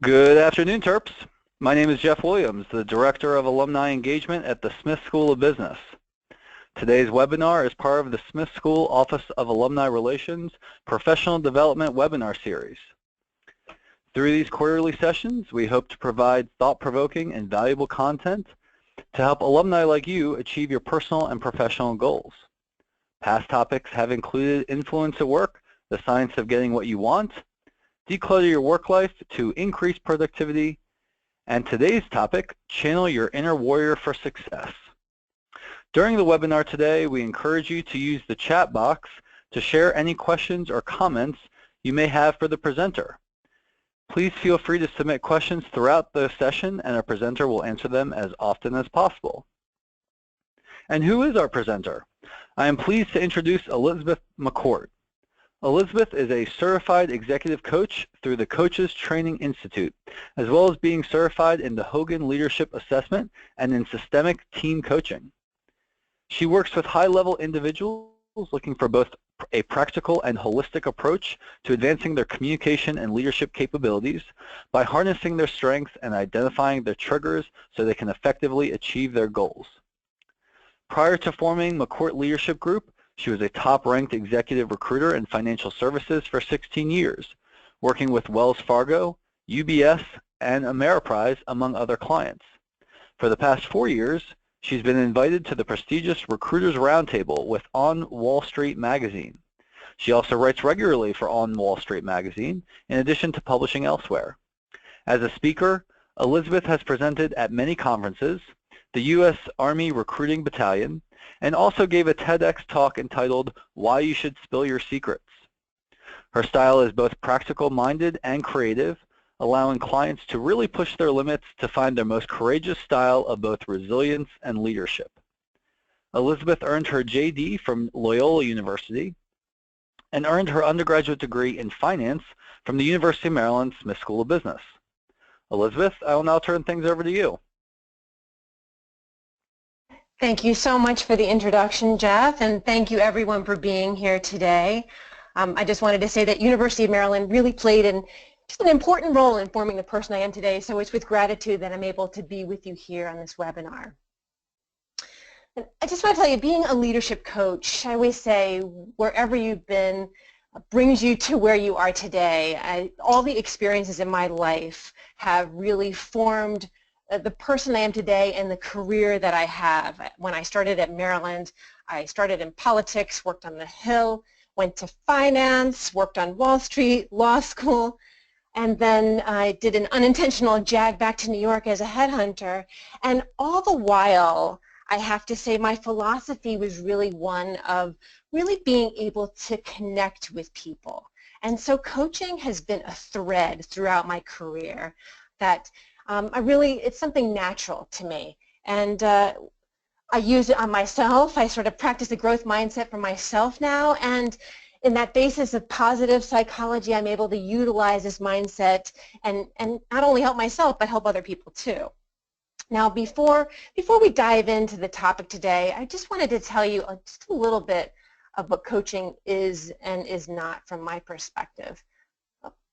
Good afternoon, Terps. My name is Jeff Williams, the Director of Alumni Engagement at the Smith School of Business. Today's webinar is part of the Smith School Office of Alumni Relations Professional Development Webinar Series. Through these quarterly sessions, we hope to provide thought-provoking and valuable content to help alumni like you achieve your personal and professional goals. Past topics have included influence at work, the science of getting what you want, declutter your work life to increase productivity, and today's topic, channel your inner warrior for success. During the webinar today, we encourage you to use the chat box to share any questions or comments you may have for the presenter. Please feel free to submit questions throughout the session, and our presenter will answer them as often as possible. And who is our presenter? I am pleased to introduce Elizabeth McCourt. Elizabeth is a certified executive coach through the Coaches Training Institute, as well as being certified in the Hogan Leadership Assessment and in systemic team coaching. She works with high-level individuals looking for both a practical and holistic approach to advancing their communication and leadership capabilities by harnessing their strengths and identifying their triggers so they can effectively achieve their goals. Prior to forming McCourt Leadership Group, she was a top-ranked executive recruiter in financial services for 16 years, working with Wells Fargo, UBS, and Ameriprise, among other clients. For the past 4 years, she's been invited to the prestigious Recruiters Roundtable with On Wall Street magazine. She also writes regularly for On Wall Street magazine, in addition to publishing elsewhere. As a speaker, Elizabeth has presented at many conferences, the U.S. Army Recruiting Battalion, and also gave a TEDx talk entitled Why You Should Spill Your Secrets. Her style is both practical-minded and creative, allowing clients to really push their limits to find their most courageous style of both resilience and leadership. Elizabeth earned her JD from Loyola University and earned her undergraduate degree in finance from the University of Maryland Smith School of Business. Elizabeth, I will now turn things over to you. Thank you so much for the introduction, Jeff, and thank you everyone for being here today. I just wanted to say that University of Maryland really played just an important role in forming the person I am today, so it's with gratitude that I'm able to be with you here on this webinar. And I just want to tell you, being a leadership coach, I always say wherever you've been brings you to where you are today. All the experiences in my life have really formed the person I am today and the career that I have. When I started at Maryland, I started in politics, worked on the Hill, went to finance, worked on Wall Street, law school, and then I did an unintentional jag back to New York as a headhunter. And all the while, I have to say my philosophy was really one of really being able to connect with people. And so coaching has been a thread throughout my career that it's something natural to me, and I use it on myself. I sort of practice the growth mindset for myself now, and in that basis of positive psychology, I'm able to utilize this mindset and not only help myself, but help other people too. Now, before we dive into the topic today, I just wanted to tell you just a little bit of what coaching is and is not from my perspective.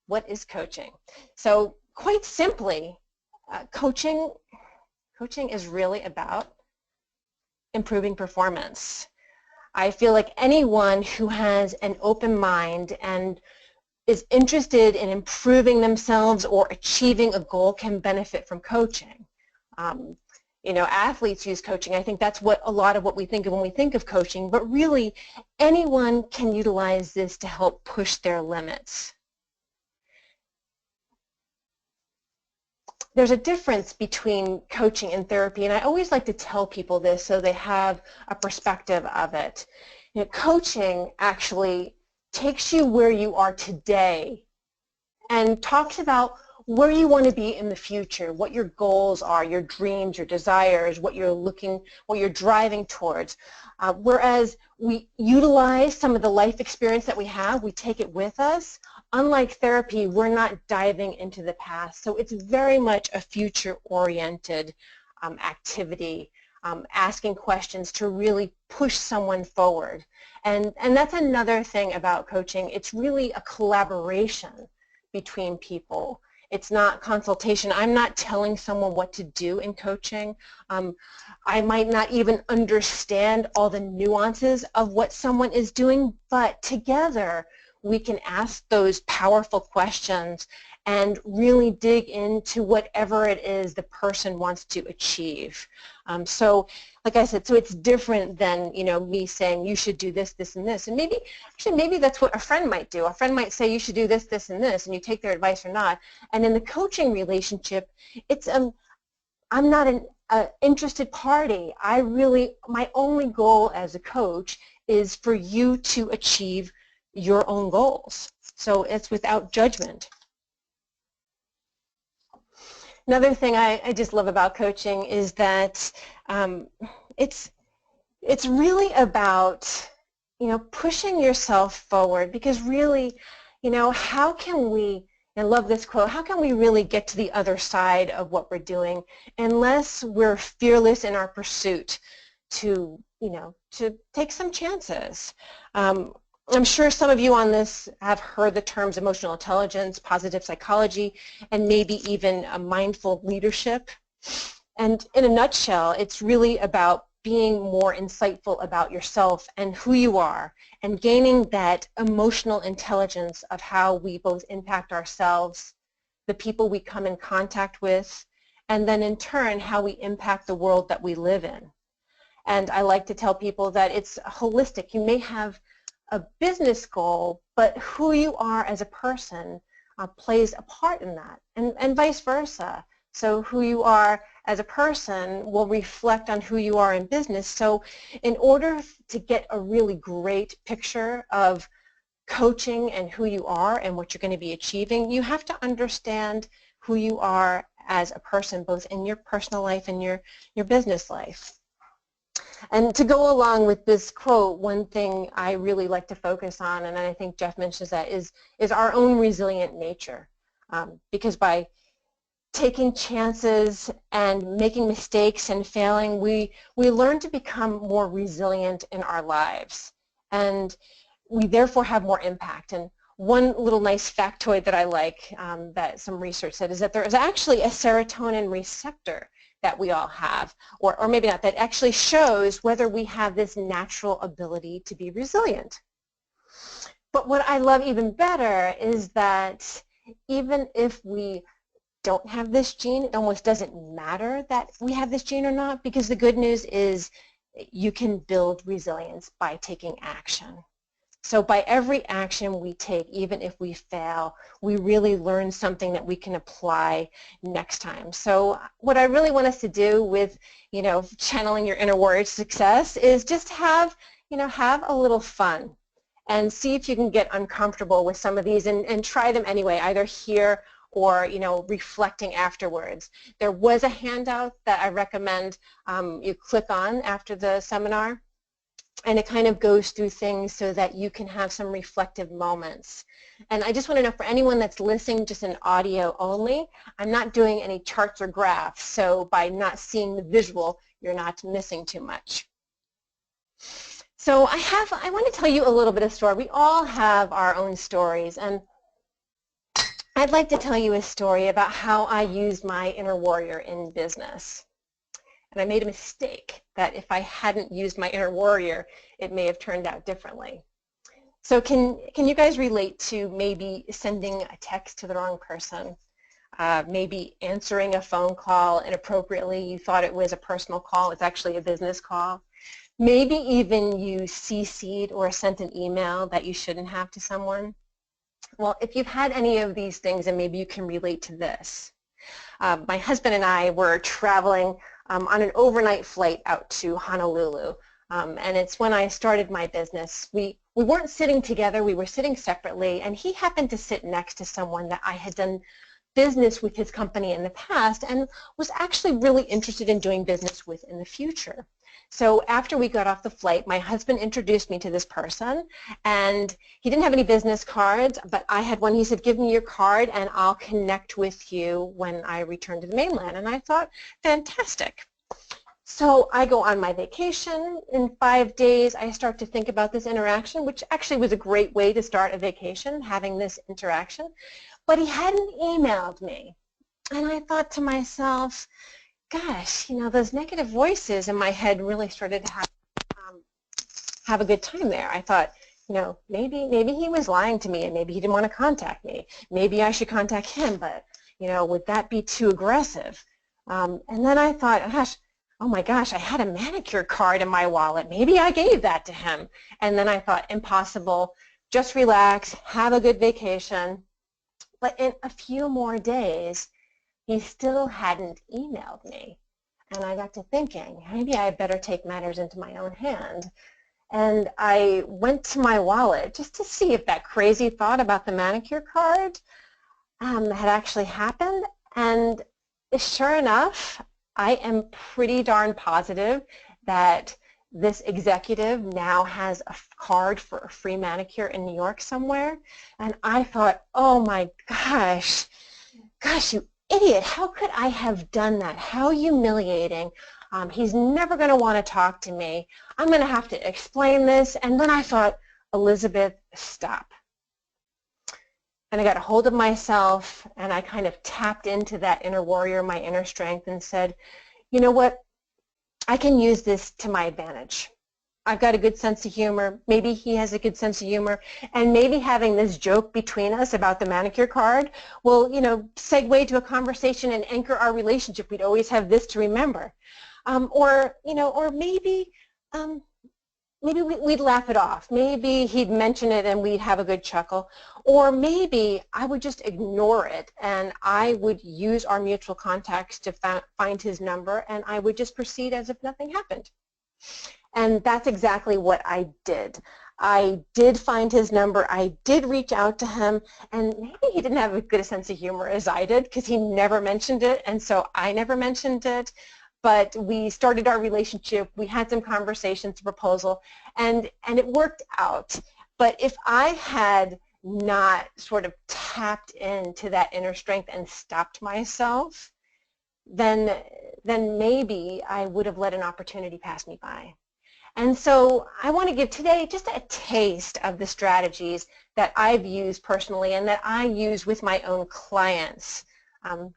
What is coaching? So quite simply, coaching is really about improving performance. I feel like anyone who has an open mind and is interested in improving themselves or achieving a goal can benefit from coaching. You know, athletes use coaching. I think that's what a lot of what we think of when we think of coaching, but really anyone can utilize this to help push their limits. There's a difference between coaching and therapy, and I always like to tell people this so they have a perspective of it. You know, coaching actually takes you where you are today and talks about where you want to be in the future, what your goals are, your dreams, your desires, what you're driving towards. Whereas we utilize some of the life experience that we have, we take it with us. Unlike therapy, we're not diving into the past, so it's very much a future-oriented activity, asking questions to really push someone forward. And that's another thing about coaching. It's really a collaboration between people. It's not consultation. I'm not telling someone what to do in coaching. I might not even understand all the nuances of what someone is doing, but together we can ask those powerful questions and really dig into whatever it is the person wants to achieve. So like I said, so it's different than, you know, me saying you should do this, this, and this. And maybe, actually, maybe that's what a friend might do. A friend might say you should do this, this, and this, and you take their advice or not. And in the coaching relationship, it's I'm not an interested party. My only goal as a coach is for you to achieve your own goals. So it's without judgment. Another thing I just love about coaching is that it's really about, you know, pushing yourself forward, because really, you know, how can we, I love this quote, how can we really get to the other side of what we're doing unless we're fearless in our pursuit to, you know, to take some chances. I'm sure some of you on this have heard the terms emotional intelligence, positive psychology, and maybe even a mindful leadership. And in a nutshell, it's really about being more insightful about yourself and who you are, and gaining that emotional intelligence of how we both impact ourselves, the people we come in contact with, and then in turn how we impact the world that we live in. And I like to tell people that it's holistic. You may have a business goal, but who you are as a person plays a part in that, and vice versa. So who you are as a person will reflect on who you are in business. So in order to get a really great picture of coaching and who you are and what you're going to be achieving, you have to understand who you are as a person, both in your personal life and your business life. And to go along with this quote, one thing I really like to focus on, and I think Jeff mentions that, is our own resilient nature. Because by taking chances and making mistakes and failing, we learn to become more resilient in our lives. And we therefore have more impact. And one little nice factoid that I like that some research said is that there is actually a serotonin receptor that we all have, or maybe not, that actually shows whether we have this natural ability to be resilient. But what I love even better is that even if we don't have this gene, it almost doesn't matter that we have this gene or not, because the good news is you can build resilience by taking action. So by every action we take, even if we fail, we really learn something that we can apply next time. So what I really want us to do with, you know, channeling your inner warrior success is just have, you know, have a little fun and see if you can get uncomfortable with some of these and try them anyway, either here or, you know, reflecting afterwards. There was a handout that I recommend you click on after the seminar, and it kind of goes through things so that you can have some reflective moments. And I just want to know, for anyone that's listening just in audio only, I'm not doing any charts or graphs, so by not seeing the visual, you're not missing too much. So I want to tell you a little bit of story. We all have our own stories, and I'd like to tell you a story about how I used my inner warrior in business. And I made a mistake that if I hadn't used my inner warrior, it may have turned out differently. So can you guys relate to maybe sending a text to the wrong person, maybe answering a phone call inappropriately? You thought it was a personal call, it's actually a business call. Maybe even you CC'd or sent an email that you shouldn't have to someone. Well, if you've had any of these things, then maybe you can relate to this. My husband and I were traveling on an overnight flight out to Honolulu, and it's when I started my business. We weren't sitting together, we were sitting separately, and he happened to sit next to someone that I had done business with his company in the past and was actually really interested in doing business with in the future. So after we got off the flight, my husband introduced me to this person, and he didn't have any business cards, but I had one. He said, give me your card and I'll connect with you when I return to the mainland. And I thought, fantastic. So I go on my vacation. In 5 days, I start to think about this interaction, which actually was a great way to start a vacation, having this interaction. but he hadn't emailed me. And I thought to myself, gosh, those negative voices in my head really started to have a good time there. I thought, maybe he was lying to me and maybe he didn't want to contact me. Maybe I should contact him, but, would that be too aggressive? And then I thought, gosh, oh my gosh, I had a manicure card in my wallet. Maybe I gave that to him. And then I thought, impossible. Just relax, have a good vacation. But in a few more days, he still hadn't emailed me. And I got to thinking, maybe I better take matters into my own hand. And I went to my wallet just to see if that crazy thought about the manicure card had actually happened. And sure enough, I am pretty darn positive that this executive now has a card for a free manicure in New York somewhere. And I thought, oh my gosh, you idiot, how could I have done that? How humiliating. He's never going to want to talk to me. I'm going to have to explain this. And then I thought, Elizabeth, stop. And I got a hold of myself, and I kind of tapped into that inner warrior, my inner strength, and said, you know what? I can use this to my advantage. I've got a good sense of humor. Maybe he has a good sense of humor. And maybe having this joke between us about the manicure card will, segue to a conversation and anchor our relationship. We'd always have this to remember. Or maybe we'd laugh it off. Maybe he'd mention it and we'd have a good chuckle. Or maybe I would just ignore it and I would use our mutual contacts to find his number and I would just proceed as if nothing happened. And that's exactly what I did. I did find his number. I did reach out to him, and maybe he didn't have as good a sense of humor as I did because he never mentioned it, and so I never mentioned it. But we started our relationship. We had some conversations, a proposal, and it worked out. But if I had not sort of tapped into that inner strength and stopped myself, then maybe I would have let an opportunity pass me by. And so I want to give today just a taste of the strategies that I've used personally and that I use with my own clients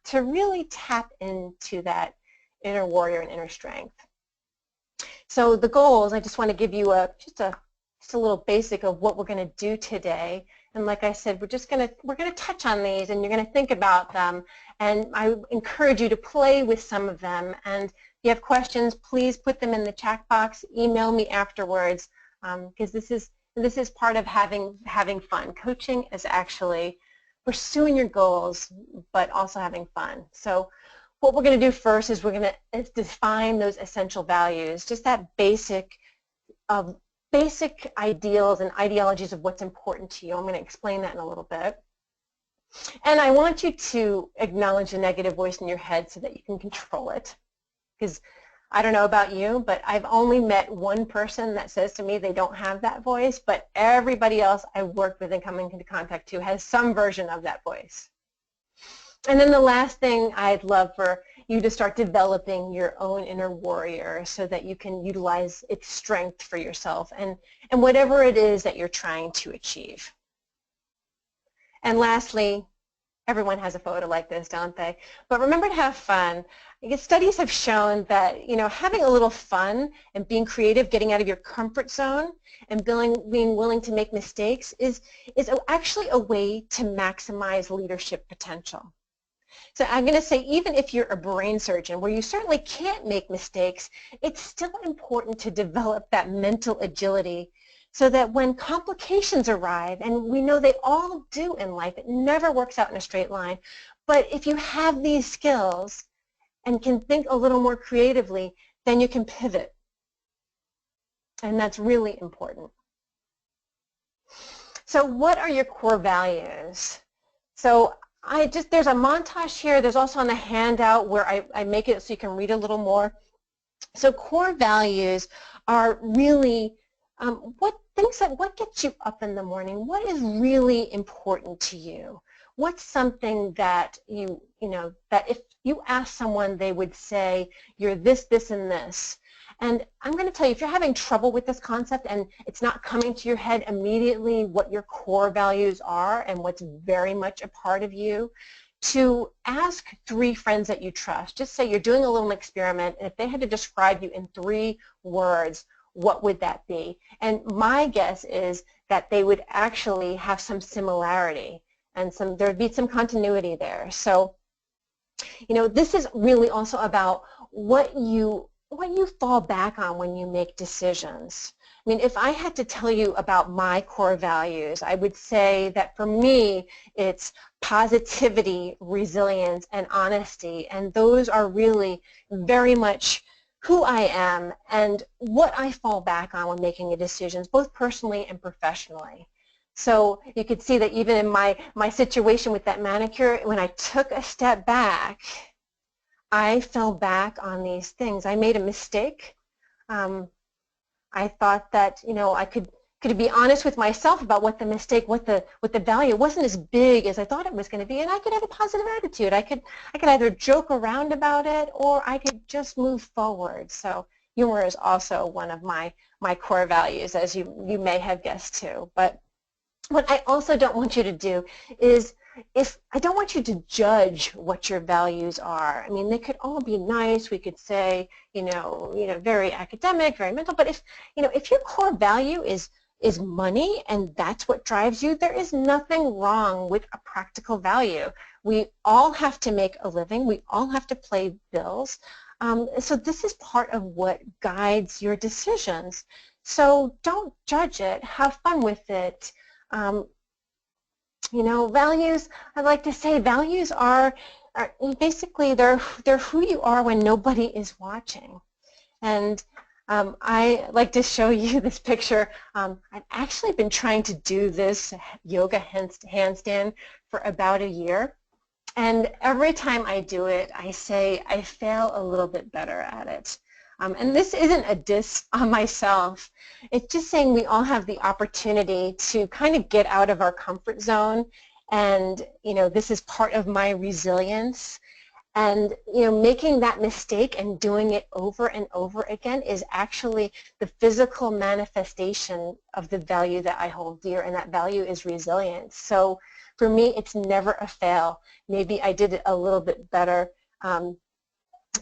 to really tap into that inner warrior and inner strength. So the goals, I just want to give you just a little basic of what we're going to do today. And like I said, we're going to touch on these and you're going to think about them. And I encourage you to play with some of them. And if you have questions, please put them in the chat box. Email me afterwards because this is part of having fun. Coaching is actually pursuing your goals, but also having fun. So what we're going to do first is we're going to define those essential values, just that basic ideals and ideologies of what's important to you. I'm going to explain that in a little bit. And I want you to acknowledge the negative voice in your head so that you can control it. Because I don't know about you, but I've only met one person that says to me they don't have that voice, but everybody else I work with and come into contact to has some version of that voice. And then the last thing I'd love for you to start developing your own inner warrior so that you can utilize its strength for yourself and whatever it is that you're trying to achieve. And lastly, everyone has a photo like this, don't they? But remember to have fun. Studies have shown that having a little fun and being creative, getting out of your comfort zone, and being willing to make mistakes is actually a way to maximize leadership potential. So I'm going to say even if you're a brain surgeon where you certainly can't make mistakes, it's still important to develop that mental agility so that when complications arrive, and we know they all do in life, it never works out in a straight line, but if you have these skills and can think a little more creatively, then you can pivot. And that's really important. So what are your core values? So there's a montage here. There's also on the handout where I make it so you can read a little more. So core values are really what gets you up in the morning? What is really important to you? What's something that that if you ask someone, they would say, you're this, this, and this. And I'm going to tell you, if you're having trouble with this concept and it's not coming to your head immediately what your core values are and what's very much a part of you, to ask 3 friends that you trust. Just say you're doing a little experiment, and if they had to describe you in 3 words, what would that be? And my guess is that they would actually have some similarity and there would be some continuity there. So, you know, this is really also about what you fall back on when you make decisions. I mean, if I had to tell you about my core values, I would say that for me, it's positivity, resilience, and honesty, and those are really very much who I am and what I fall back on when making decisions, both personally and professionally. So you could see that even in my situation with that manicure, when I took a step back, I fell back on these things. I made a mistake. I thought that, you know, I could be honest with myself about what the mistake, what the value wasn't as big as I thought it was going to be, and I could have a positive attitude. I could either joke around about it or I could just move forward. So humor is also one of my core values, as you may have guessed too. But what I also don't want you to do is, I don't want you to judge what your values are. I mean, they could all be nice. We could say, you know, very academic, very mental. But if your core value is money and that's what drives you, there is nothing wrong with a practical value. We all have to make a living. We all have to pay bills. So this is part of what guides your decisions. So don't judge it. Have fun with it. You know, values, I like to say values are basically they're who you are when nobody is watching. And I like to show you this picture. I've actually been trying to do this yoga handstand for about a year. And every time I do it, I say I fail a little bit better at it. And this isn't a diss on myself. It's just saying we all have the opportunity to kind of get out of our comfort zone. And, you know, this is part of my resilience. And, you know, making that mistake and doing it over and over again is actually the physical manifestation of the value that I hold dear, and that value is resilience. So for me, it's never a fail. Maybe I did it a little bit better.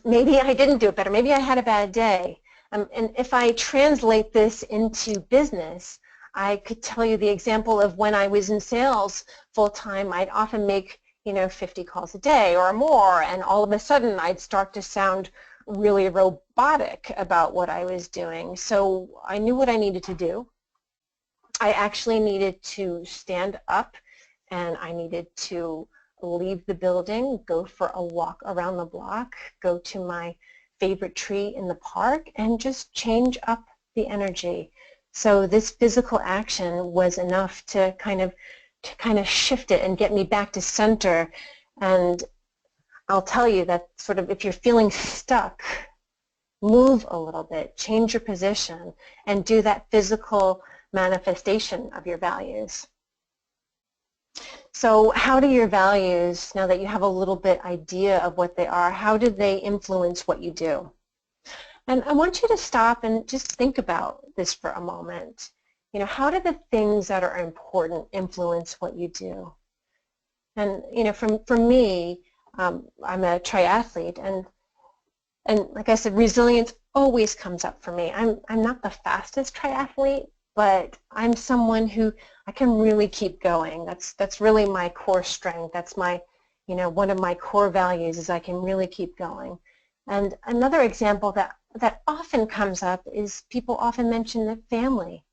Maybe I didn't do it better. Maybe I had a bad day. And if I translate this into business, I could tell you the example of when I was in sales full-time. I'd often make, you know, 50 calls a day or more, and all of a sudden I'd start to sound really robotic about what I was doing. So I knew what I needed to do. I actually needed to stand up, and I needed to leave the building, go for a walk around the block, go to my favorite tree in the park, and just change up the energy. So this physical action was enough to kind of shift it and get me back to center. And I'll tell you that sort of if you're feeling stuck, move a little bit, change your position, and do that physical manifestation of your values. So how do your values, now that you have a little bit idea of what they are, how do they influence what you do? And I want you to stop and just think about this for a moment. You know, how do the things that are important influence what you do? And, you know, for me, I'm a triathlete, and like I said, resilience always comes up for me. I'm not the fastest triathlete, but I'm someone who I can really keep going. That's really my core strength. That's my, you know, one of my core values is I can really keep going. And another example that often comes up is people often mention that family.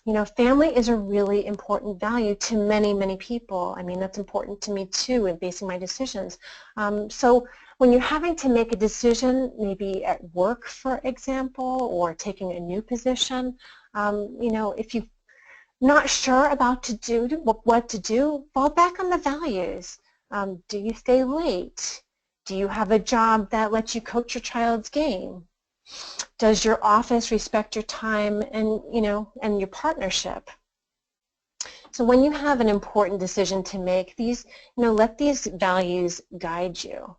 You know, family is a really important value to many, many people. I mean, that's important to me too in basing my decisions. So when you're having to make a decision, maybe at work, for example, or taking a new position, you know, if you're not sure about what to do, fall back on the values. Do you stay late? Do you have a job that lets you coach your child's game? Does your office respect your time and, you know, and your partnership? So when you have an important decision to make, these, you know, let these values guide you.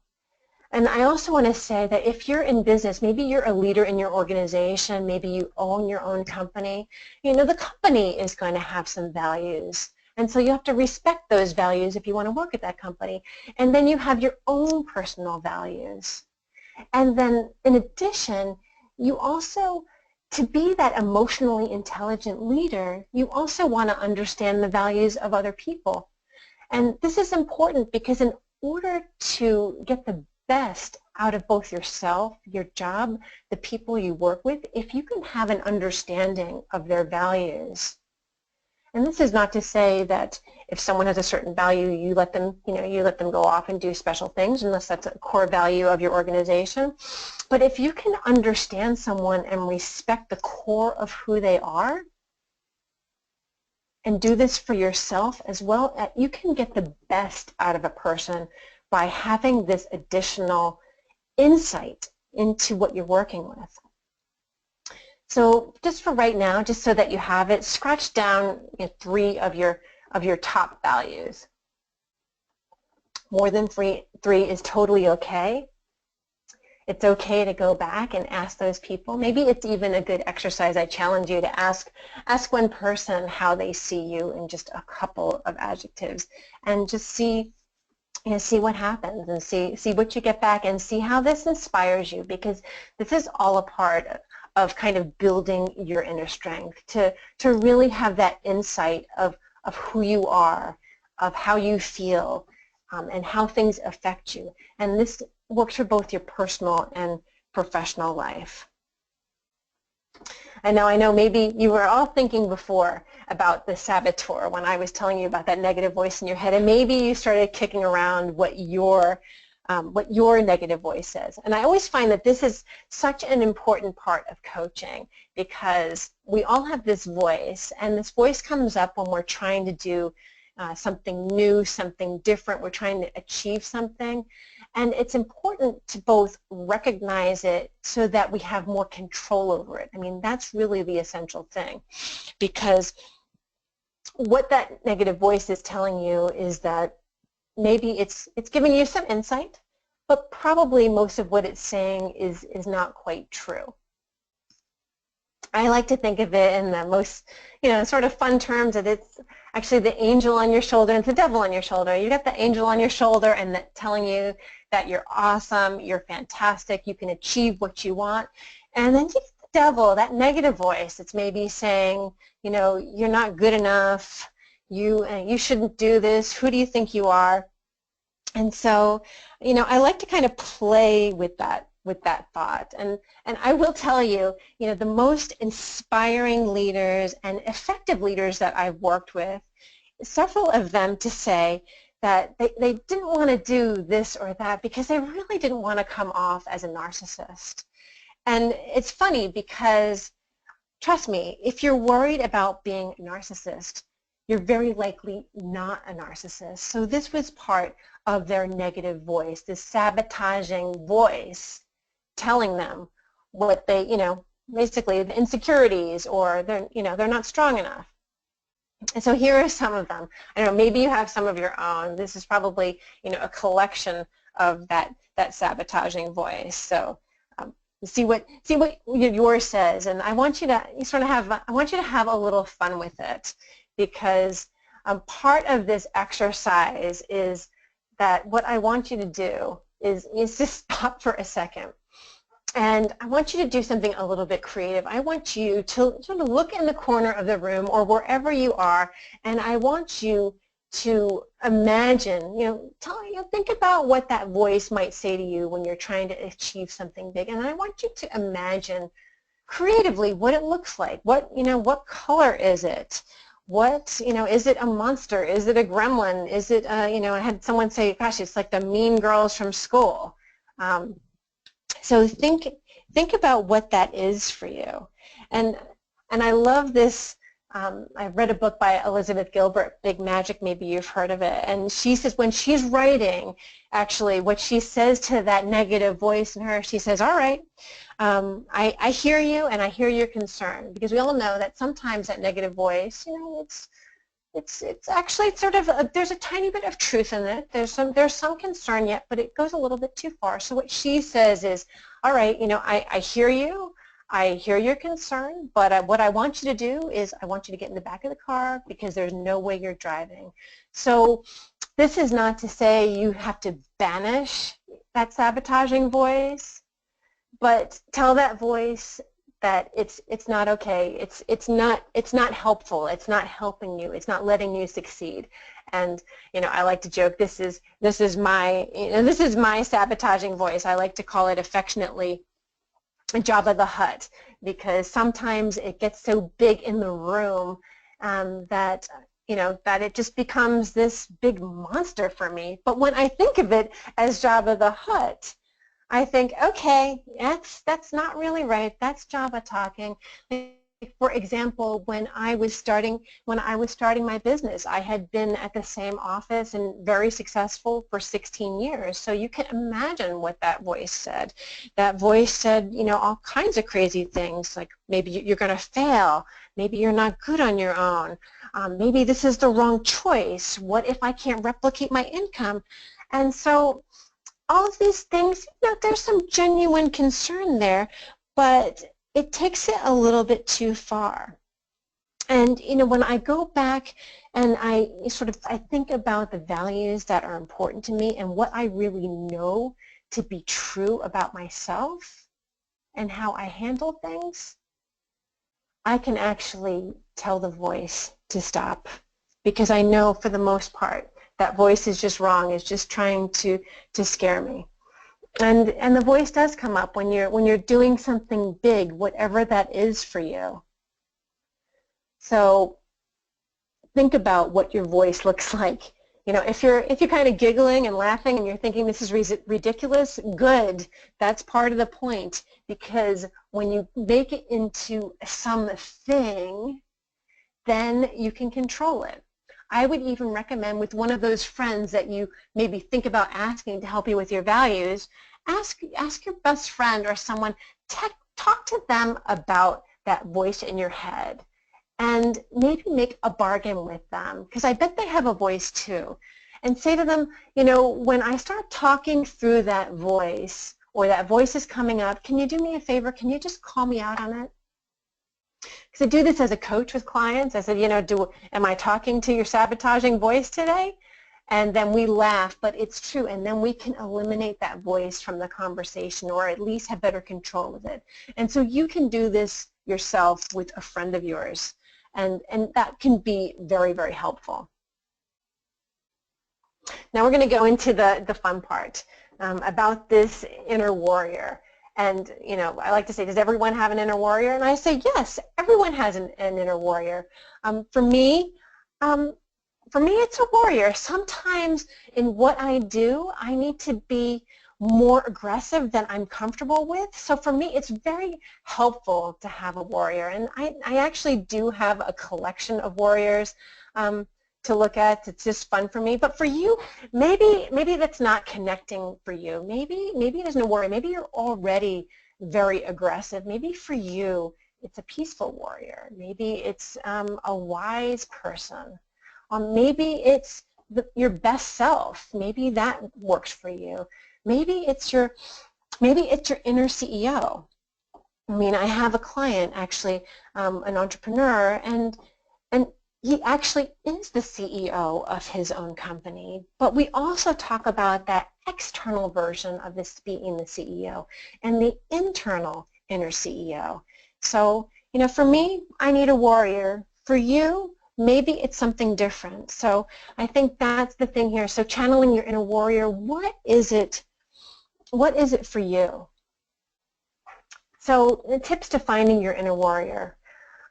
And I also want to say that if you're in business, maybe you're a leader in your organization, maybe you own your own company, the company is going to have some values. And so you have to respect those values if you want to work at that company. And then you have your own personal values. And then in addition, you also, to be that emotionally intelligent leader, you also want to understand the values of other people. And this is important because in order to get the best out of both yourself, your job, the people you work with, if you can have an understanding of their values. And this is not to say that if someone has a certain value, you let them, you let them go off and do special things unless that's a core value of your organization. But if you can understand someone and respect the core of who they are, and do this for yourself as well, you can get the best out of a person by having this additional insight into what you're working with. So just for right now, just so that you have it, scratch down 3 of your top values. More than three is totally okay. It's okay to go back and ask those people. Maybe it's even a good exercise. I challenge you to ask one person how they see you in just a couple of adjectives, and just see what happens, and see what you get back, and see how this inspires you, because this is all a part of kind of building your inner strength, to really have that insight of who you are, of how you feel, and how things affect you. And this works for both your personal and professional life. And now I know maybe you were all thinking before about the saboteur when I was telling you about that negative voice in your head, and maybe you started kicking around what your negative voice says. And I always find that this is such an important part of coaching, because we all have this voice, and this voice comes up when we're trying to do something new, something different. We're trying to achieve something. And it's important to both recognize it so that we have more control over it. I mean, that's really the essential thing, because what that negative voice is telling you is that maybe it's giving you some insight, but probably most of what it's saying is not quite true. I like to think of it in the most, sort of fun terms, that it's actually the angel on your shoulder and the devil on your shoulder. You got the angel on your shoulder and that telling you that you're awesome, you're fantastic, you can achieve what you want. And then you get the devil, that negative voice that's maybe saying, you're not good enough, you shouldn't do this, who do you think you are? And so, I like to kind of play with that thought. And I will tell you, the most inspiring leaders and effective leaders that I've worked with, several of them to say that they didn't want to do this or that because they really didn't want to come off as a narcissist. And it's funny because, trust me, if you're worried about being a narcissist, you're very likely not a narcissist. So this was part of their negative voice, this sabotaging voice telling them what they, basically the insecurities, or they're not strong enough. And so here are some of them. I don't know, maybe you have some of your own. This is probably, a collection of that sabotaging voice. So see what yours says, and I want you to have a little fun with it, because part of this exercise is that what I want you to do is to stop for a second. And I want you to do something a little bit creative. I want you to sort of look in the corner of the room or wherever you are, and I want you to imagine, think about what that voice might say to you when you're trying to achieve something big. And I want you to imagine creatively what it looks like. What color is it? What, is it a monster? Is it a gremlin? Is it, I had someone say, gosh, it's like the mean girls from school. So think about what that is for you. And I love this. I read a book by Elizabeth Gilbert, Big Magic, maybe you've heard of it. And she says when she's writing, actually, what she says to that negative voice in her, she says, all right, I hear you and I hear your concern. Because we all know that sometimes that negative voice, it's actually sort of there's a tiny bit of truth in it. There's some concern yet, but it goes a little bit too far. So what she says is, all right, I hear you. I hear your concern, but what I want you to do is I want you to get in the back of the car because there's no way you're driving. So this is not to say you have to banish that sabotaging voice, but tell that voice that it's not okay. It's not helpful. It's not helping you. It's not letting you succeed. And I like to joke, this is my sabotaging voice. I like to call it affectionately Jabba the Hutt, because sometimes it gets so big in the room that that it just becomes this big monster for me. But when I think of it as Jabba the Hutt, I think, okay, that's not really right. That's Jabba talking. For example, when I was starting my business, I had been at the same office and very successful for 16 years. So you can imagine what that voice said. That voice said, all kinds of crazy things, like maybe you're going to fail, maybe you're not good on your own, maybe this is the wrong choice. What if I can't replicate my income? And so all of these things, there's some genuine concern there, but it takes it a little bit too far. And when I go back and I think about the values that are important to me and what I really know to be true about myself and how I handle things, I can actually tell the voice to stop, because I know for the most part that voice is just wrong, is just trying to scare me. And the voice does come up when you're doing something big, whatever that is for you. So think about what your voice looks like. If you're kind of giggling and laughing and you're thinking this is ridiculous, good. That's part of the point, because when you make it into something, then you can control it. I would even recommend with one of those friends that you maybe think about asking to help you with your values, ask your best friend or someone, talk to them about that voice in your head, and maybe make a bargain with them, because I bet they have a voice too. And say to them, when I start talking through that voice, or that voice is coming up, can you do me a favor? Can you just call me out on it? Because I do this as a coach with clients. I said, am I talking to your sabotaging voice today? And then we laugh, but it's true. And then we can eliminate that voice from the conversation, or at least have better control of it. And so you can do this yourself with a friend of yours. And that can be very, very helpful. Now we're going to go into the fun part about this inner warrior. And, I like to say, does everyone have an inner warrior? And I say, yes, everyone has an inner warrior. For me, it's a warrior. Sometimes in what I do, I need to be more aggressive than I'm comfortable with. So for me, it's very helpful to have a warrior. And I actually do have a collection of warriors to look at. It's just fun for me. But for you, maybe that's not connecting for you. Maybe there's no warrior. Maybe you're already very aggressive. Maybe for you, it's a peaceful warrior. Maybe it's a wise person. Maybe it's your best self. Maybe that works for you. Maybe it's your inner CEO. I mean, I have a client, actually, an entrepreneur, and he actually is the CEO of his own company. But we also talk about that external version of this being the CEO and the internal inner CEO. So, for me, I need a warrior. For you, maybe it's something different. So I think that's the thing here. So channeling your inner warrior, what is it for you? So the tips to finding your inner warrior.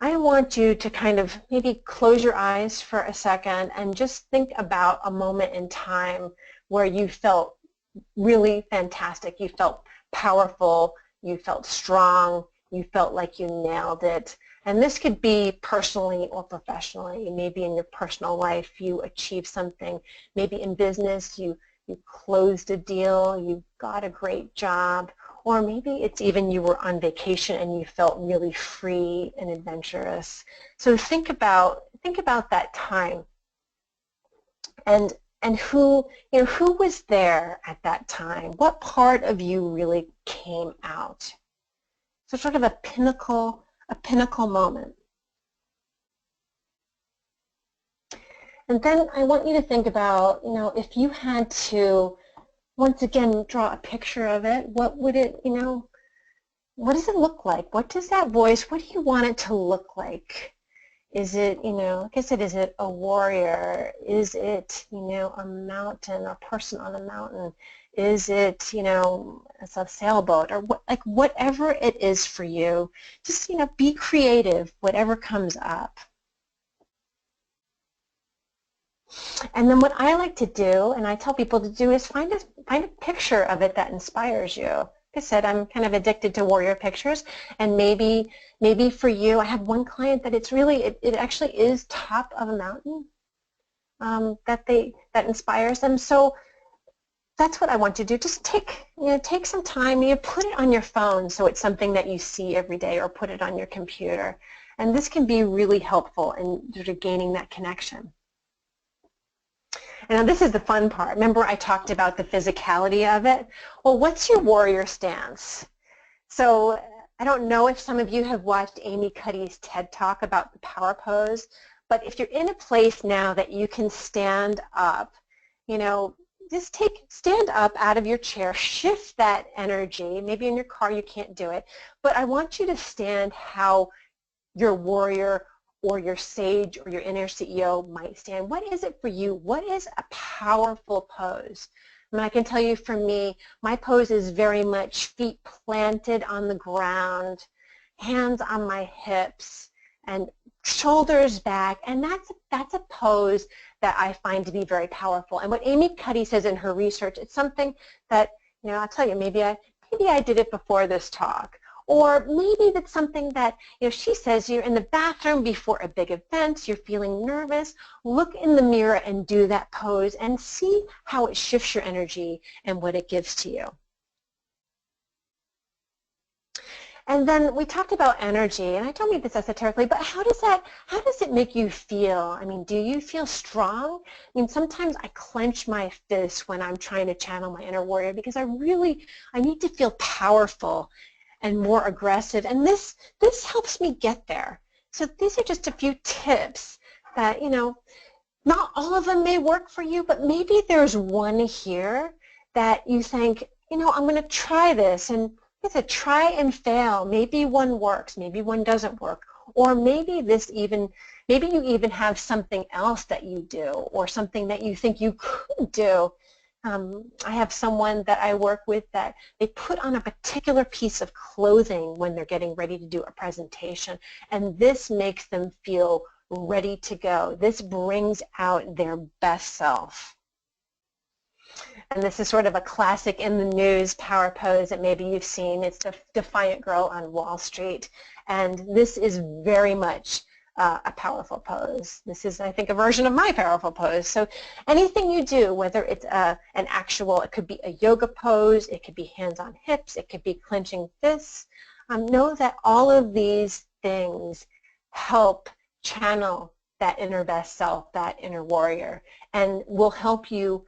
I want you to kind of maybe close your eyes for a second and just think about a moment in time where you felt really fantastic. You felt powerful, you felt strong, you felt like you nailed it. And this could be personally or professionally. Maybe in your personal life you achieved something. Maybe in business you closed a deal, you got a great job. Or maybe it's even you were on vacation and you felt really free and adventurous. So think about that time and who, who was there at that time? What part of you really came out? So sort of a pinnacle moment. And then I want you to think about, if you had to, once again, draw a picture of it, what would it, what does it look like? What does that voice, what do you want it to look like? Is it, like I said, is it a warrior? Is it, a mountain, a person on a mountain? Is it, it's a sailboat, or like whatever it is for you, just, be creative, whatever comes up. And then what I like to do, and I tell people to do, is find a picture of it that inspires you. Like I said, I'm kind of addicted to warrior pictures, and maybe for you, I have one client that it's really, it actually is top of a mountain that inspires them. So that's what I want to do. Just take some time, put it on your phone so it's something that you see every day, or put it on your computer. And this can be really helpful in sort of gaining that connection. And now this is the fun part. Remember I talked about the physicality of it? Well, what's your warrior stance? So I don't know if some of you have watched Amy Cuddy's TED Talk about the power pose, but if you're in a place now that you can stand up, just stand up out of your chair, shift that energy. Maybe in your car you can't do it, but I want you to stand how your warrior or your sage or your inner CEO might stand. What is it for you? What is a powerful pose? And I can tell you for me, my pose is very much feet planted on the ground, hands on my hips, and shoulders back, and that's a pose that I find to be very powerful. And what Amy Cuddy says in her research, it's something that, I'll tell you, maybe I did it before this talk. Or maybe that's something that, she says you're in the bathroom before a big event, you're feeling nervous, look in the mirror and do that pose and see how it shifts your energy and what it gives to you. And then we talked about energy, and I don't mean this esoterically, but how does it make you feel? I mean, do you feel strong? I mean, sometimes I clench my fists when I'm trying to channel my inner warrior because I need to feel powerful and more aggressive, and this helps me get there. So these are just a few tips that, not all of them may work for you, but maybe there's one here that you think, I'm going to try this, and it's a try and fail. Maybe one works, maybe one doesn't work, or maybe you even have something else that you do, or something that you think you could do. I have someone that I work with that they put on a particular piece of clothing when they're getting ready to do a presentation, and this makes them feel ready to go. This brings out their best self. And this is sort of a classic in the news power pose that maybe you've seen. It's the Defiant Girl on Wall Street, and this is very much a powerful pose. This is, I think, a version of my powerful pose. So anything you do, whether it's it could be a yoga pose, it could be hands on hips, it could be clenching fists, know that all of these things help channel that inner best self, that inner warrior, and will help you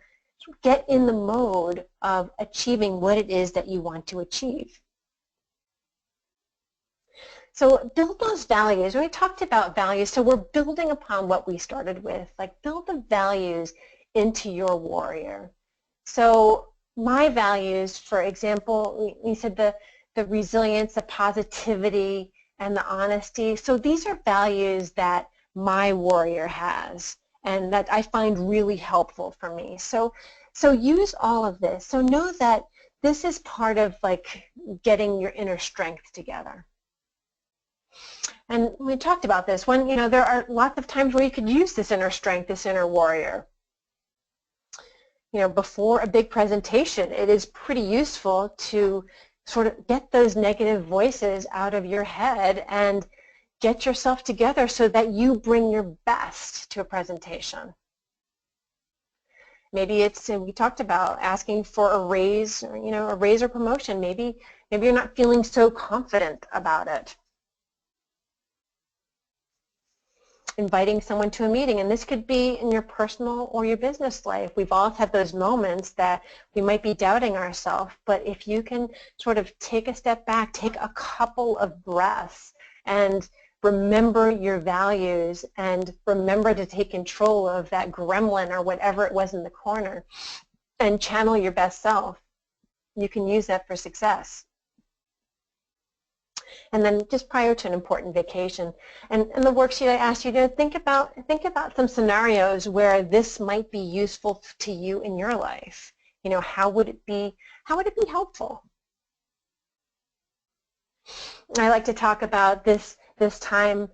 get in the mode of achieving what it is that you want to achieve. So build those values. We talked about values, so we're building upon what we started with. Like, build the values into your warrior. So my values, for example, we said the resilience, the positivity, and the honesty. So these are values that my warrior has and that I find really helpful for me. So use all of this. So know that this is part of like getting your inner strength together. And we talked about this. There are lots of times where you could use this inner strength, this inner warrior. Before a big presentation, it is pretty useful to sort of get those negative voices out of your head and get yourself together so that you bring your best to a presentation. Maybe it's, we talked about asking for a raise, or, a raise or promotion. Maybe you're not feeling so confident about it. inviting someone to a meeting, and this could be in your personal or your business life. We've all had those moments that we might be doubting ourselves, but if you can sort of take a step back, take a couple of breaths, and remember your values, and remember to take control of that gremlin or whatever it was in the corner, and channel your best self, you can use that for success. And then just prior to an important vacation. And in the worksheet I asked you to think about some scenarios where this might be useful to you in your life. You know, how would it be helpful? I like to talk about this time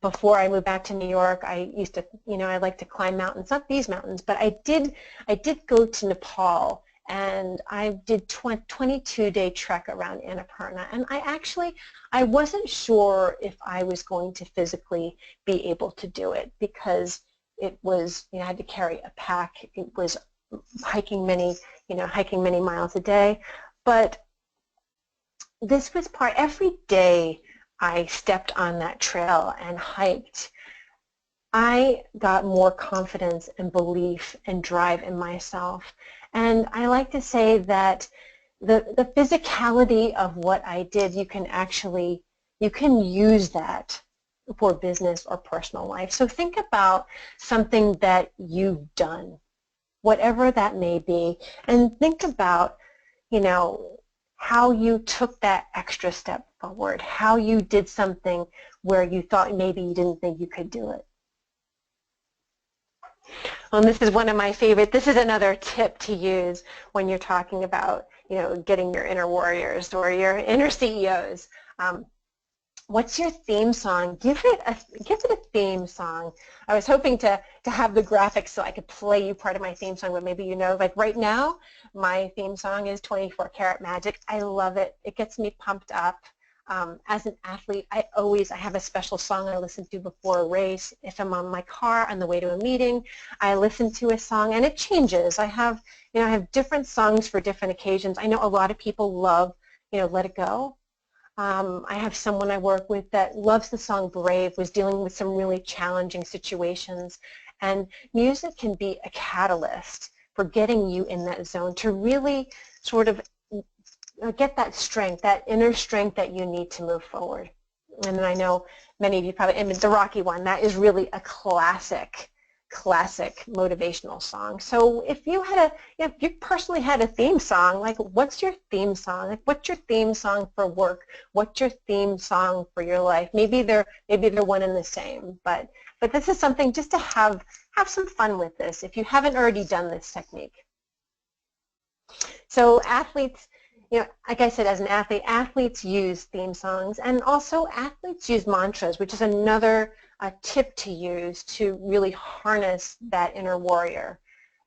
before I moved back to New York. I used to, I like to climb mountains, not these mountains, but I did go to Nepal. And I did 22-day trek around Annapurna, and I wasn't sure if I was going to physically be able to do it, because it was, I had to carry a pack. It was hiking many miles a day. But this was every day I stepped on that trail and hiked, I got more confidence and belief and drive in myself. And I like to say that the physicality of what I did, you can use that for business or personal life. So think about something that you've done, whatever that may be, and think about, how you took that extra step forward, how you did something where you thought maybe you didn't think you could do it. And this is one of my favorite. This is another tip to use when you're talking about, getting your inner warriors or your inner CEOs. What's your theme song? Give it a theme song. I was hoping to have the graphics so I could play you part of my theme song, but maybe like right now, my theme song is 24 Karat Magic. I love it. It gets me pumped up. As an athlete, I have a special song I listen to before a race. If I'm on my car on the way to a meeting, I listen to a song, and it changes. I have different songs for different occasions. I know a lot of people love, Let It Go. I have someone I work with that loves the song Brave, was dealing with some really challenging situations, and music can be a catalyst for getting you in that zone to really sort of get that strength, that inner strength that you need to move forward. And I know many of you probably, the Rocky one, that is really a classic motivational song. So if you personally had a theme song, like what's your theme song? Like what's your theme song for work? What's your theme song for your life? Maybe they're one and the same, but this is something just to have some fun with this if you haven't already done this technique. So athletes, like I said, as an athlete, athletes use theme songs, and also athletes use mantras, which is another tip to use to really harness that inner warrior.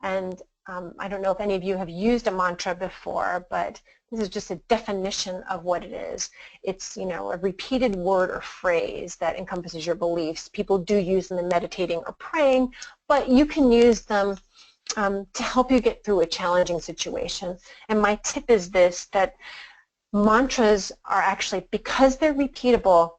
And I don't know if any of you have used a mantra before, but this is just a definition of what it is. It's, a repeated word or phrase that encompasses your beliefs. People do use them in meditating or praying, but you can use them to help you get through a challenging situation. And my tip is this, that mantras are actually, because they're repeatable,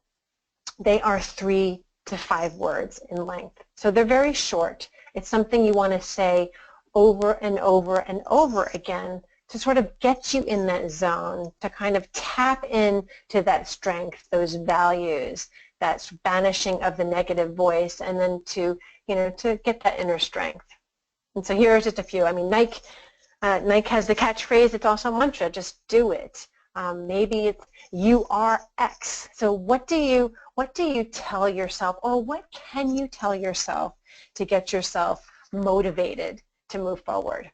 they are 3 to 5 words in length. So they're very short. It's something you want to say over and over and over again to sort of get you in that zone, to kind of tap into that strength, those values, that banishing of the negative voice, and then to get that inner strength. And so here are just a few. I mean, Nike has the catchphrase. It's also a mantra. Just do it. Maybe it's you are X. So what do you tell yourself, or what can you tell yourself to get yourself motivated to move forward?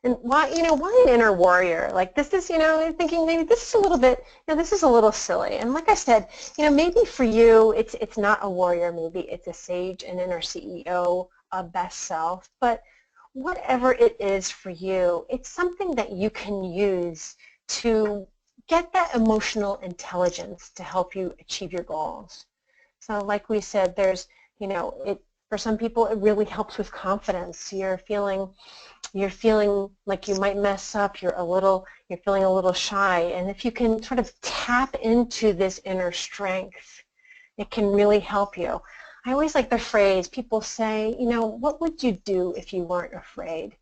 And why an inner warrior? Like this is, thinking maybe this is a little bit, this is a little silly. And like I said, maybe for you it's not a warrior, maybe it's a sage, an inner CEO, a best self. But whatever it is for you, it's something that you can use to get that emotional intelligence to help you achieve your goals. So like we said, there's, for some people it really helps with confidence. You're feeling like you might mess up, you're feeling a little shy, and if you can sort of tap into this inner strength, It can really help you. I always like the phrase, people say, you know, what would you do if you weren't afraid?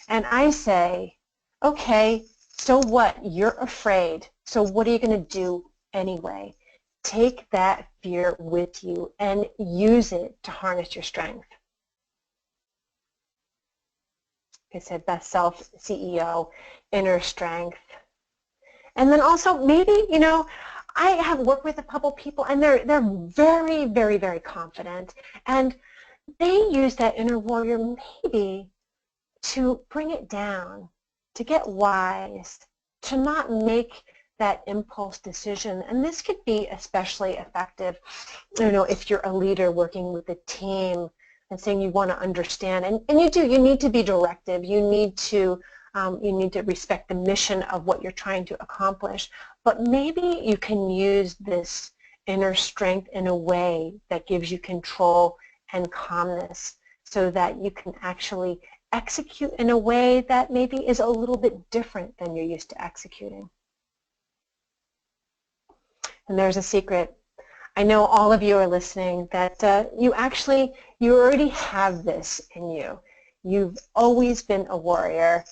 And I say, okay, so what? You're afraid. So what are you going to do anyway? Take that fear with you and use it to harness your strength. Like I said, best self, CEO, inner strength. And then also maybe, you know, I have worked with a couple people and they're very, very, very confident. And they use that inner warrior maybe to bring it down, to get wise, to not make that impulse decision. And this could be especially effective, you know, if you're a leader working with a team and saying you want to understand. And you need to be directive. You need to respect the mission of what you're trying to accomplish. But maybe you can use this inner strength in a way that gives you control and calmness so that you can actually execute in a way that maybe is a little bit different than you're used to executing. And there's a secret. I know all of you are listening that you already have this in you. You've always been a warrior.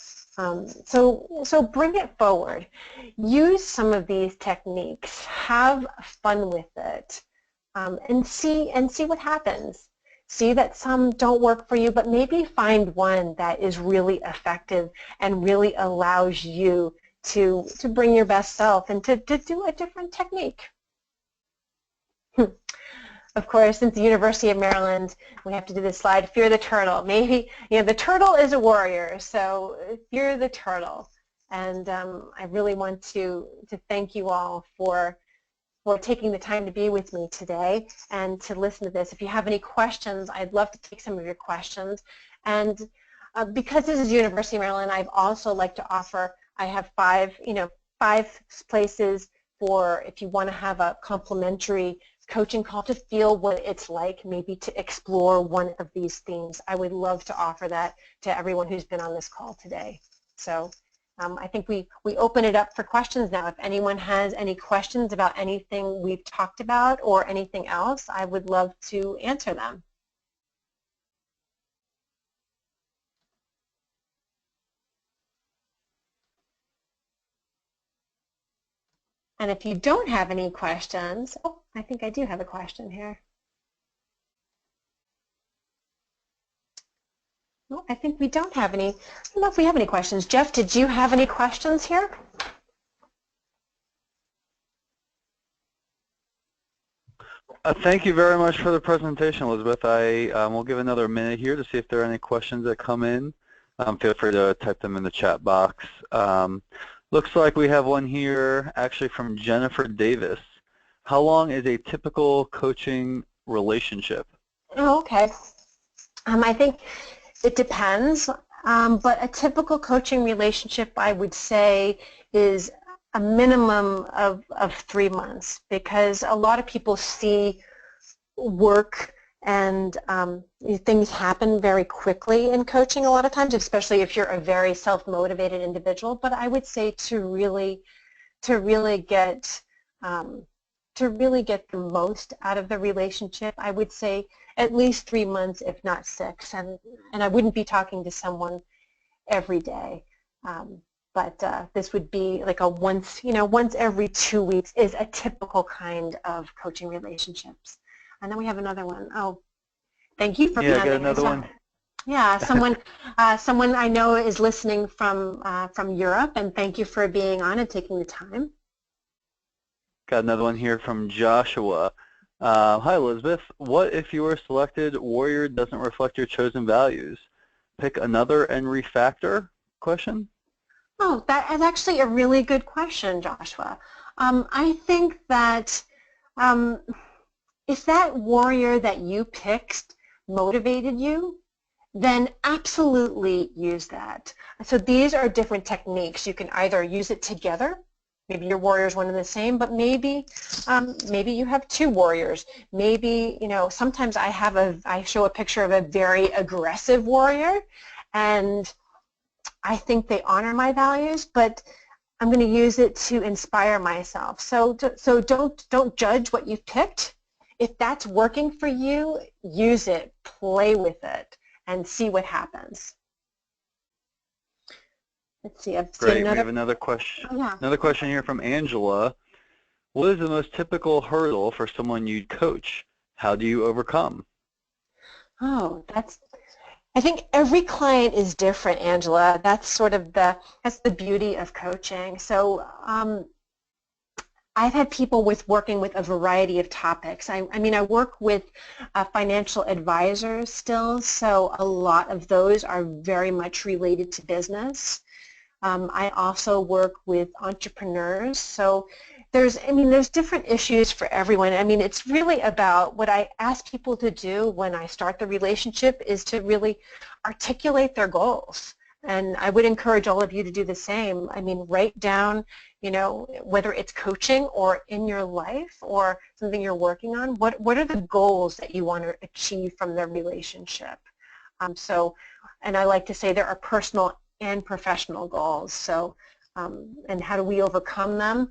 So bring it forward. Use some of these techniques. Have fun with it, and see what happens. See that some don't work for you, but maybe find one that is really effective and really allows you to bring your best self and to do a different technique. Of course, since the University of Maryland, we have to do this slide, fear the turtle. Maybe, you know, the turtle is a warrior, so fear the turtle. And I really want to thank you all for taking the time to be with me today and to listen to this. If you have any questions, I'd love to take some of your questions. And because this is University of Maryland, I've also like to offer, I have five places for if you want to have a complimentary coaching call to feel what it's like, maybe to explore one of these themes. I would love to offer that to everyone who's been on this call today. So I think we open it up for questions now. If anyone has any questions about anything we've talked about or anything else, I would love to answer them. And if you don't have any questions, oh, I think I do have a question here. No, I think we don't have any. I don't know if we have any questions. Jeff, did you have any questions here? Thank you very much for the presentation, Elizabeth. I will give another minute here to see if there are any questions that come in. Feel free to type them in the chat box. Looks like we have one here actually from Jennifer Davis. How long is a typical coaching relationship? Oh, okay. I think it depends, but a typical coaching relationship, I would say, is a minimum of 3 months, because a lot of people see work and things happen very quickly in coaching a lot of times, especially if you're a very self-motivated individual. But I would say to really get the most out of the relationship, I would say at least 3 months, if not 6. And I wouldn't be talking to someone every day. But this would be like a once every 2 weeks is a typical kind of coaching relationships. And then we have another one. Oh, thank you for being on there. Yeah, got another one. Yeah, someone I know is listening from Europe, and thank you for being on and taking the time. Got another one here from Joshua. Hi, Elizabeth. What if your selected warrior doesn't reflect your chosen values? Pick another and refactor? Question. Oh, that is actually a really good question, Joshua. I think that if that warrior that you picked motivated you, then absolutely use that. So these are different techniques. You can either use it together. Maybe your warrior is one and the same, but maybe you have 2 warriors. Maybe, you know, sometimes I show a picture of a very aggressive warrior, and I think they honor my values, but I'm going to use it to inspire myself. So don't judge what you've picked. if that's working for you, use it, play with it, and see what happens. Let's see, I've seen Great. another. We have another question. Oh, yeah. Another question here from Angela. What is the most typical hurdle for someone you'd coach? How do you overcome? Oh, I think every client is different, Angela. That's sort of that's the beauty of coaching. So I've had people working with a variety of topics. I mean, I work with financial advisors still, so a lot of those are very much related to business. I also work with entrepreneurs, so there's different issues for everyone. I mean, it's really about what I ask people to do when I start the relationship is to really articulate their goals. And I would encourage all of you to do the same. I mean, write down, whether it's coaching or in your life or something you're working on, what are the goals that you want to achieve from the relationship? And I like to say there are personal and professional goals. So, and how do we overcome them?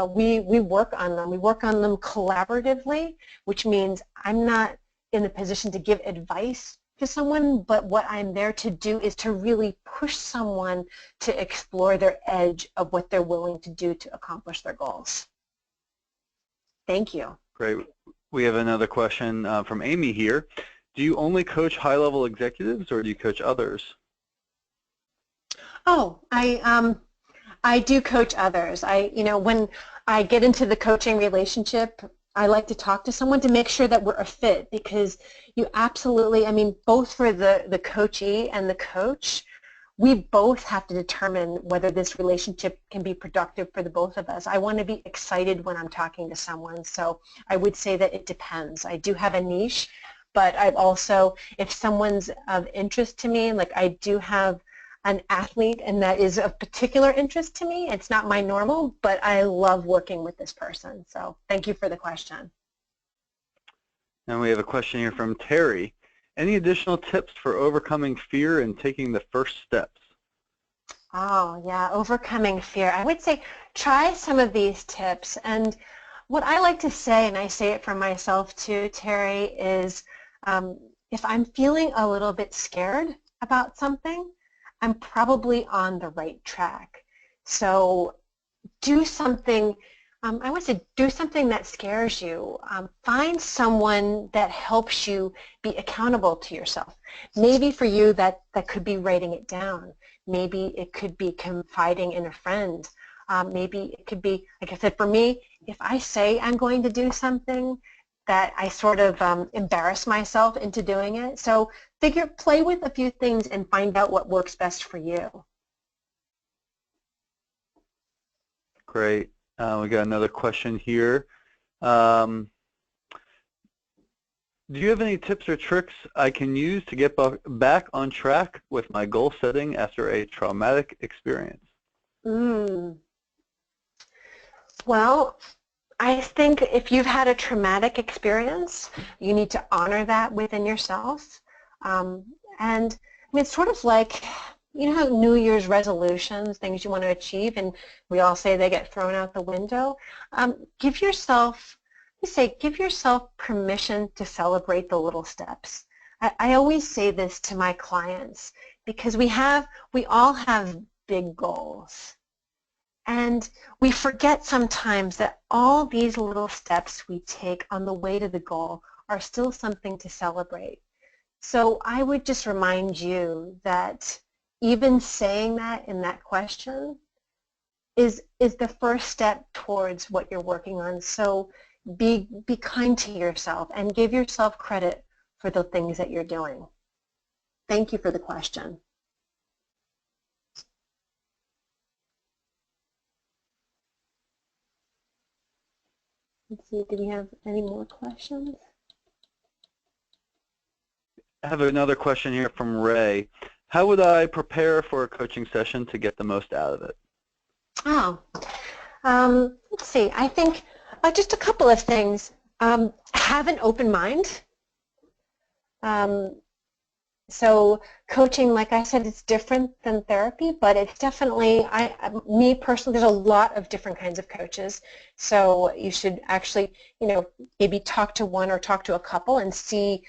We work on them. We work on them collaboratively, which means I'm not in the position to give advice to someone, but what I'm there to do is to really push someone to explore their edge of what they're willing to do to accomplish their goals. Thank you. Great. We have another question from Amy here. Do you only coach high-level executives or do you coach others? Oh, I do coach others. When I get into the coaching relationship, I like to talk to someone to make sure that we're a fit, because you absolutely, I mean, both for the coachee and the coach, we both have to determine whether this relationship can be productive for the both of us. I want to be excited when I'm talking to someone, so I would say that it depends. I do have a niche, but I've also, if someone's of interest to me, like I do have an athlete and that is of particular interest to me. It's not my normal, but I love working with this person. So thank you for the question. And we have a question here from Terry. Any additional tips for overcoming fear and taking the first steps? Oh, yeah, overcoming fear. I would say try some of these tips. And what I like to say, and I say it for myself too, Terry, is if I'm feeling a little bit scared about something, I'm probably on the right track. So do something, I would say do something that scares you. Find someone that helps you be accountable to yourself. Maybe for you that could be writing it down. Maybe it could be confiding in a friend. Maybe it could be, like I said, for me, if I say I'm going to do something, that I sort of embarrass myself into doing it. So play with a few things and find out what works best for you. Great. We got another question here. Do you have any tips or tricks I can use to get back on track with my goal setting after a traumatic experience? Well, I think if you've had a traumatic experience, you need to honor that within yourself. And I mean, it's sort of like, you know how New Year's resolutions, things you want to achieve, and we all say they get thrown out the window. Give yourself permission to celebrate the little steps. I always say this to my clients because we all have big goals. And we forget sometimes that all these little steps we take on the way to the goal are still something to celebrate. So I would just remind you that even saying that in that question is the first step towards what you're working on. So be kind to yourself and give yourself credit for the things that you're doing. Thank you for the question. Let's see, do we have any more questions? I have another question here from Ray. How would I prepare for a coaching session to get the most out of it? Oh, let's see. I think just a couple of things. Have an open mind. So coaching, like I said, it's different than therapy, but it's definitely, me personally, there's a lot of different kinds of coaches. So you should actually, maybe talk to one or talk to a couple and see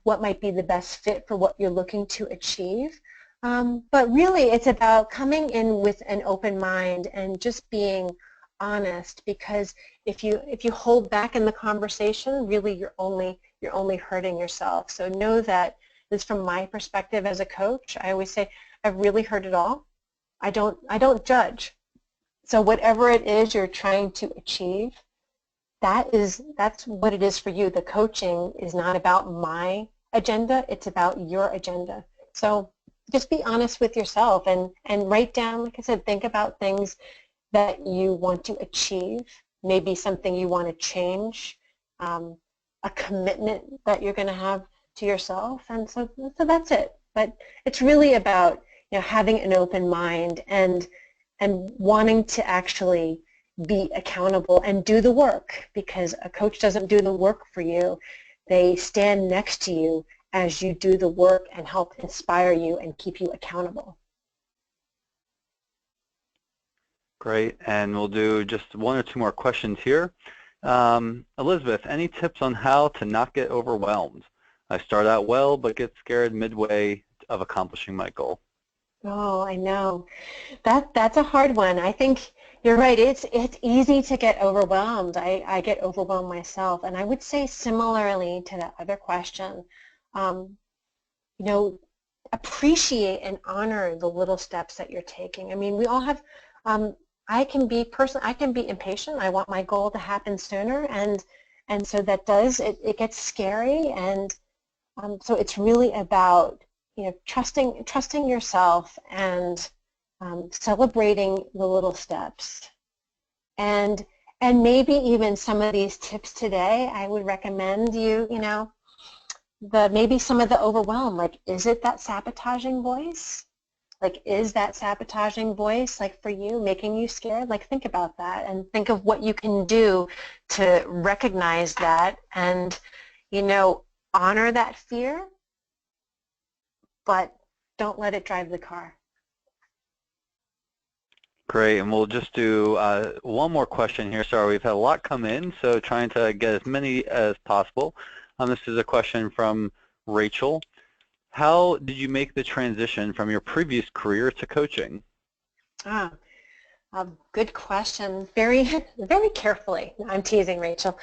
what might be the best fit for what you're looking to achieve. But really, it's about coming in with an open mind and just being honest, because if you hold back in the conversation, really you're only hurting yourself. So know that this, from my perspective as a coach, I always say I've really heard it all. I don't judge. So whatever it is you're trying to achieve, that's what it is for you. The coaching is not about my agenda, it's about your agenda. So just be honest with yourself and write down, like I said, think about things that you want to achieve, maybe something you want to change, a commitment that you're going to have to yourself, and so that's it. But it's really about having an open mind and wanting to actually be accountable and do the work, because a coach doesn't do the work for you. They stand next to you as you do the work and help inspire you and keep you accountable. Great, and we'll do just one or two more questions here. Elizabeth, any tips on how to not get overwhelmed? I start out well, but get scared midway of accomplishing my goal. Oh, I know. That's a hard one. I think you're right. It's easy to get overwhelmed. I get overwhelmed myself. And I would say similarly to that other question, um, you know, appreciate and honor the little steps that you're taking. I mean, we all have, I can be impatient. I want my goal to happen sooner, and so that it gets scary, and so it's really about trusting yourself and celebrating the little steps, and maybe even some of these tips today I would recommend maybe some of the overwhelm, like, is it that sabotaging voice? Like, is that sabotaging voice, like, for you, making you scared? Like, think about that and think of what you can do to recognize that and, honor that fear, but don't let it drive the car. Great, and we'll just do one more question here. Sorry, we've had a lot come in, so trying to get as many as possible. This is a question from Rachel. How did you make the transition from your previous career to coaching? Good question. Very, very carefully. I'm teasing, Rachel.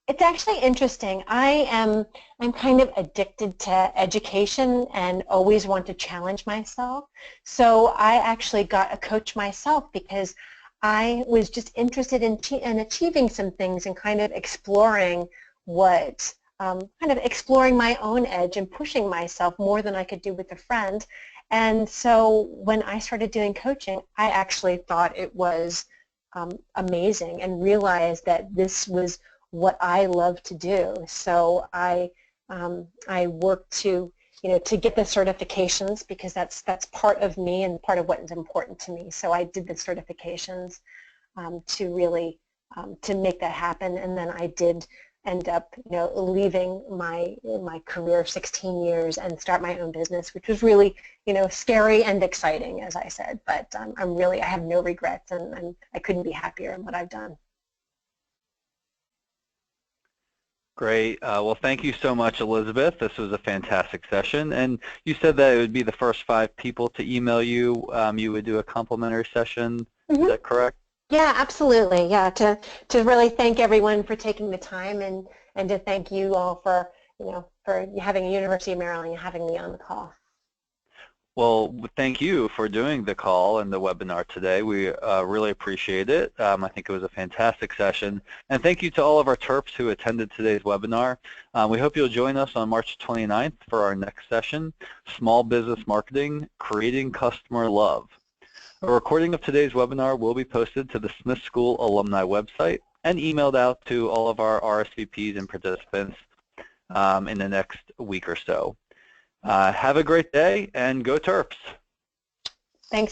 It's actually interesting. I'm kind of addicted to education and always want to challenge myself. So I actually got a coach myself because I was just interested in achieving some things and kind of exploring exploring my own edge and pushing myself more than I could do with a friend. And so when I started doing coaching, I actually thought it was amazing and realized that this was what I love to do. So I worked to get the certifications, because that's part of me and part of what is important to me. So I did the certifications to really to make that happen, and then I did end up leaving my career of 16 years and start my own business, which was really scary and exciting, as I said. But I have no regrets, and I couldn't be happier in what I've done. Great. Well, thank you so much, Elizabeth. This was a fantastic session. And you said that it would be the first 5 people to email you. You would do a complimentary session. Mm-hmm. Is that correct? Yeah, absolutely. Yeah, to really thank everyone for taking the time, and to thank you all for for having University of Maryland and having me on the call. Well, thank you for doing the call and the webinar today. We really appreciate it. I think it was a fantastic session. And thank you to all of our Terps who attended today's webinar. We hope you'll join us on March 29th for our next session, Small Business Marketing, Creating Customer Love. A recording of today's webinar will be posted to the Smith School alumni website and emailed out to all of our RSVPs and participants in the next week or so. Have a great day, and go Terps!